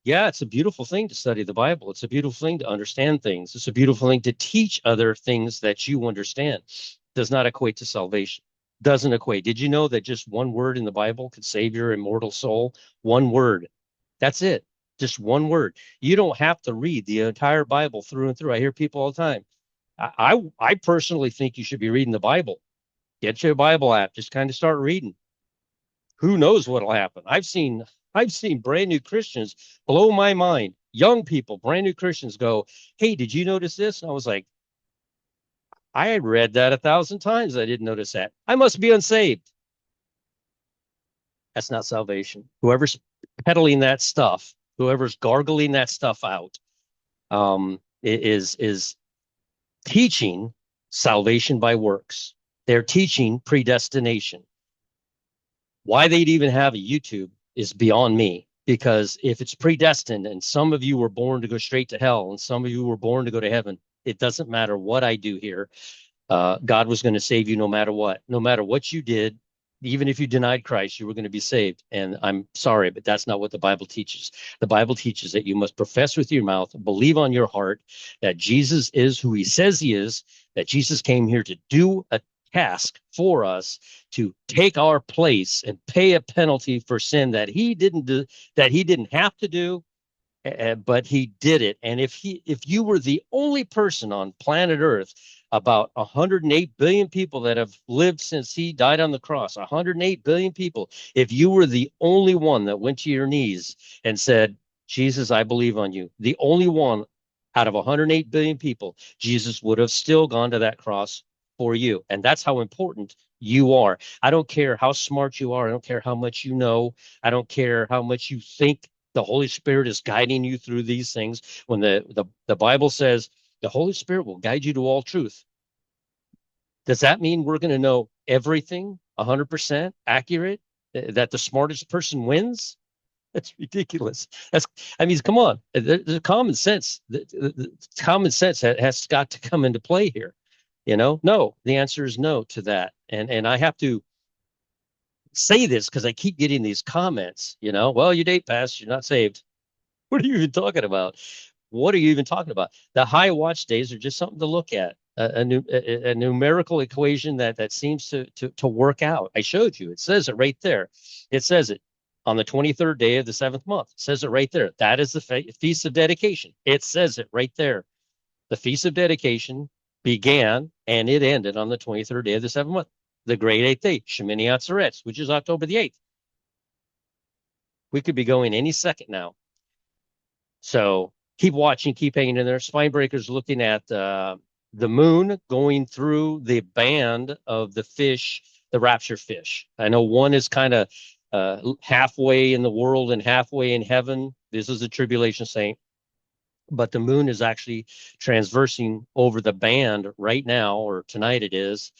Yeah, it's a beautiful thing to study the Bible. It's a beautiful thing to understand things. It's a beautiful thing to teach other things that you understand. Does not equate to salvation. Doesn't equate. Did you know that just one word in the Bible could save your immortal soul? One word. That's it. Just one word. You don't have to read the entire Bible through and through. I hear people all the time. I personally think you should be reading the Bible. Get your Bible app. Just kind of start reading. Who knows what'll happen? I've seen brand new Christians blow my mind. Young people, brand new Christians go, "Hey, did you notice this?" And I was like, I had read that 1,000 times. I didn't notice that. I must be unsaved. That's not salvation. Whoever's peddling that stuff, whoever's gargling that stuff out, is teaching salvation by works. They're teaching predestination. Why they'd even have a YouTube is beyond me. Because if it's predestined and some of you were born to go straight to hell and some of you were born to go to heaven, it doesn't matter what I do here. God was going to save you no matter what. No matter what you did, even if you denied Christ, you were going to be saved. And I'm sorry, but that's not what the Bible teaches. The Bible teaches that you must profess with your mouth, believe on your heart that Jesus is who he says he is, that Jesus came here to do a task for us, to take our place and pay a penalty for sin that he didn't do, that he didn't have to do, but he did it. And if you were the only person on planet Earth, about 108 billion people that have lived since he died on the cross, 108 billion people, if you were the only one that went to your knees and said, Jesus, I believe on you, the only one out of 108 billion people, Jesus would have still gone to that cross for you. And that's how important you are. I don't care how smart you are. I don't care how much you know. I don't care how much you think the Holy Spirit is guiding you through these things. When the Bible says the Holy Spirit will guide you to all truth, does that mean we're going to know everything 100% accurate? That the smartest person wins? That's ridiculous. I mean, come on. There's common sense. Common sense has got to come into play here. No, the answer is no to that. And I have to say this because I keep getting these comments, well, you date pass, you're not saved. What are you even talking about? What are you even talking about? The high watch days are just something to look at. A numerical equation that seems to work out. I showed you. It says it right there. It says it on the 23rd day of the seventh month. It says it right there. That is the feast of dedication. It says it right there. The feast of dedication began and it ended on the 23rd day of the seventh month. The great eighth day, Shemini Atzeres, which is October the 8th. We could be going any second now. So keep watching, keep hanging in there. Spinebreaker's looking at the moon going through the band of the fish, the rapture fish. I know one is kind of halfway in the world and halfway in heaven. This is a tribulation saint. But the moon is actually transversing over the band right now, or tonight it is,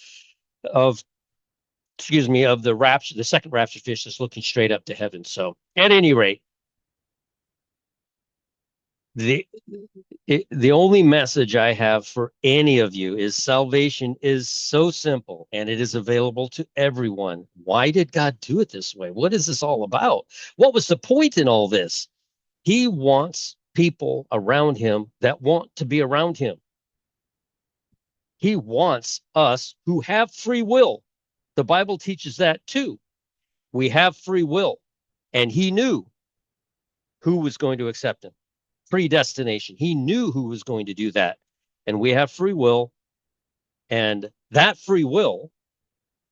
of of the rapture, the second rapture fish that's looking straight up to heaven. So at any rate, the the only message I have for any of you is salvation is so simple and it is available to everyone. Why did God do it this way? What is this all about? What was the point in all this? He wants people around him that want to be around him. He wants us who have free will. The Bible teaches that too. We have free will, and he knew who was going to accept him. Predestination. He knew who was going to do that. And we have free will. And that free will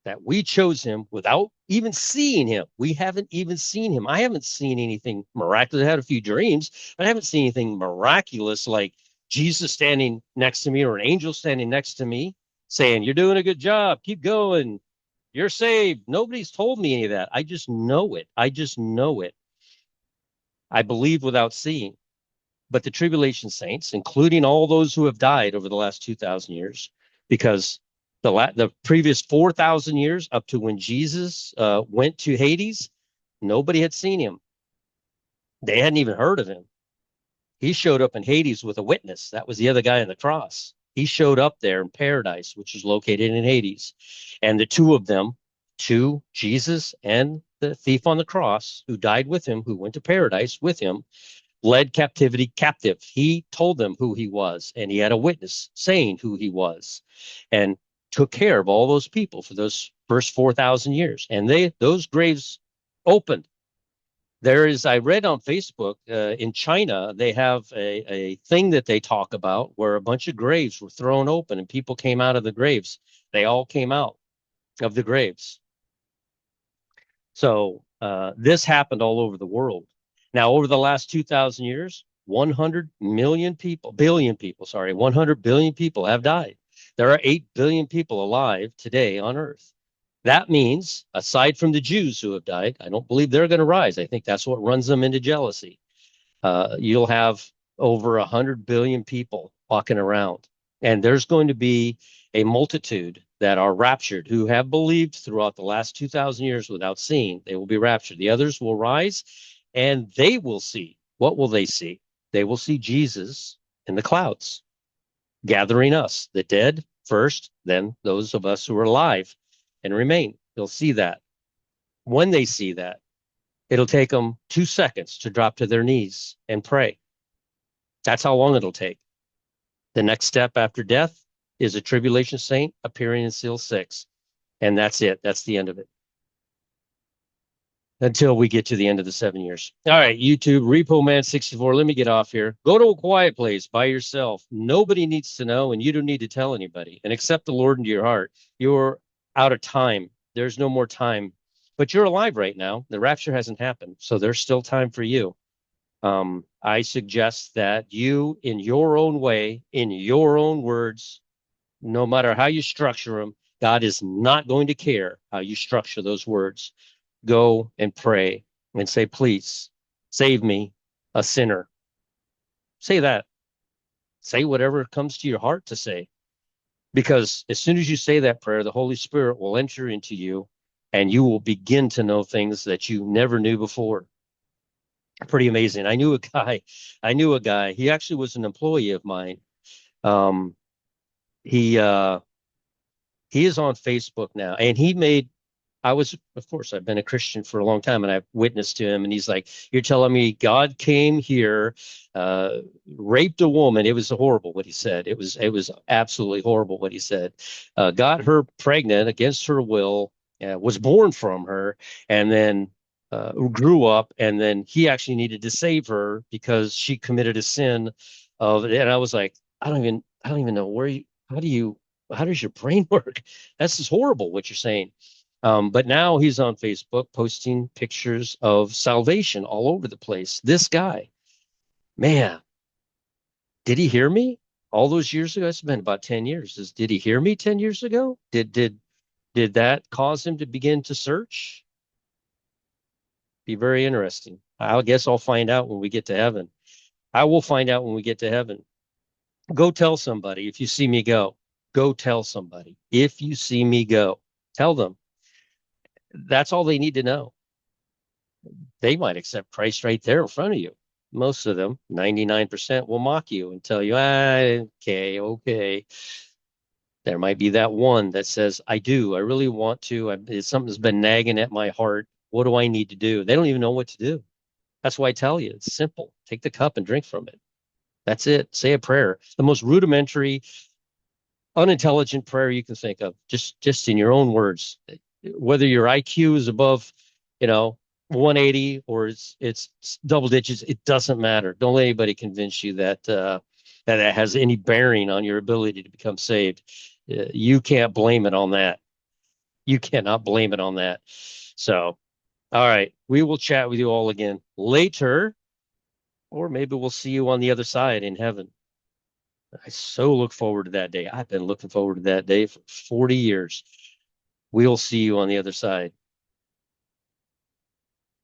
that we chose him without even seeing him. We haven't even seen him. I haven't seen anything miraculous. I had a few dreams, but I haven't seen anything miraculous like Jesus standing next to me or an angel standing next to me saying, "You're doing a good job. Keep going. You're saved." Nobody's told me any of that. I just know it. I just know it. I believe without seeing. But the tribulation saints, including all those who have died over the last 2,000 years, because the previous 4,000 years up to when Jesus went to Hades, nobody had seen him. They hadn't even heard of him. He showed up in Hades with a witness. That was the other guy on the cross. He showed up there in paradise, which is located in Hades. And the two of them, Jesus and the thief on the cross, who died with him, who went to paradise with him, led captivity captive. He told them who he was, and he had a witness saying who he was, and took care of all those people for those first 4,000 years. And those graves opened. There is, I read on Facebook, in China, they have a thing that they talk about where a bunch of graves were thrown open and people came out of the graves. They all came out of the graves. So this happened all over the world. Now, over the last 2,000 years, 100 million people, billion people, sorry, 100 billion people have died. There are 8 billion people alive today on Earth. That means, aside from the Jews who have died, I don't believe they're going to rise. I think that's what runs them into jealousy. You'll have over 100 billion people walking around. And there's going to be a multitude that are raptured who have believed throughout the last 2,000 years without seeing. They will be raptured. The others will rise and they will see. What will they see? They will see Jesus in the clouds, gathering us, the dead first, then those of us who are alive and remain. They'll see that. When they see that, it'll take them 2 seconds to drop to their knees and pray. That's how long it'll take. The next step after death is a tribulation saint appearing in seal 6. And that's it. That's the end of it until we get to the end of the 7 years. All right, YouTube, Repo Man 64. Let me get off here. Go to a quiet place by yourself. Nobody needs to know, and you don't need to tell anybody. And accept the Lord into your heart. You're out of time. There's no more time. But you're alive right now. The rapture hasn't happened. So there's still time for you. I suggest that you, in your own way, in your own words, no matter how you structure them, God is not going to care how you structure those words. Go and pray and say, please save me, a sinner. Say that. Say whatever comes to your heart to say. Because as soon as you say that prayer, the Holy Spirit will enter into you and you will begin to know things that you never knew before. Pretty amazing. I knew a guy, he actually was an employee of mine. Um, he he is on Facebook now and he made I was, of course, I've been a Christian for a long time and I've witnessed to him. And he's like, you're telling me God came here, uh, raped a woman. It was horrible what he said. It was absolutely horrible what he said. Got her pregnant against her will, was born from her, and then grew up. And then he actually needed to save her because she committed a sin of, and I was like, I don't even know how does your brain work? That's just horrible what you're saying. But now he's on Facebook posting pictures of salvation all over the place. This guy, man, did he hear me all those years ago? It's been about 10 years. Did he hear me 10 years ago? Did that cause him to begin to search? Be very interesting. I guess I'll find out when we get to heaven. I will find out when we get to heaven. Go tell somebody if you see me go. Go tell somebody. If you see me go, tell them. That's all they need to know. They might accept Christ right there in front of you. Most of them, 99%, will mock you and tell you, okay, okay. There might be that one that says, I do, I really want to. Something's been nagging at my heart. What do I need to do? They don't even know what to do. That's why I tell you, it's simple. Take the cup and drink from it. That's it. Say a prayer. The most rudimentary, unintelligent prayer you can think of, just in your own words. Whether your IQ is above, you know, 180 or it's double digits, it doesn't matter. Don't let anybody convince you that it has any bearing on your ability to become saved. You can't blame it on that. You cannot blame it on that. So, all right, we will chat with you all again later, or maybe we'll see you on the other side in heaven. I so look forward to that day. I've been looking forward to that day for 40 years. We'll see you on the other side.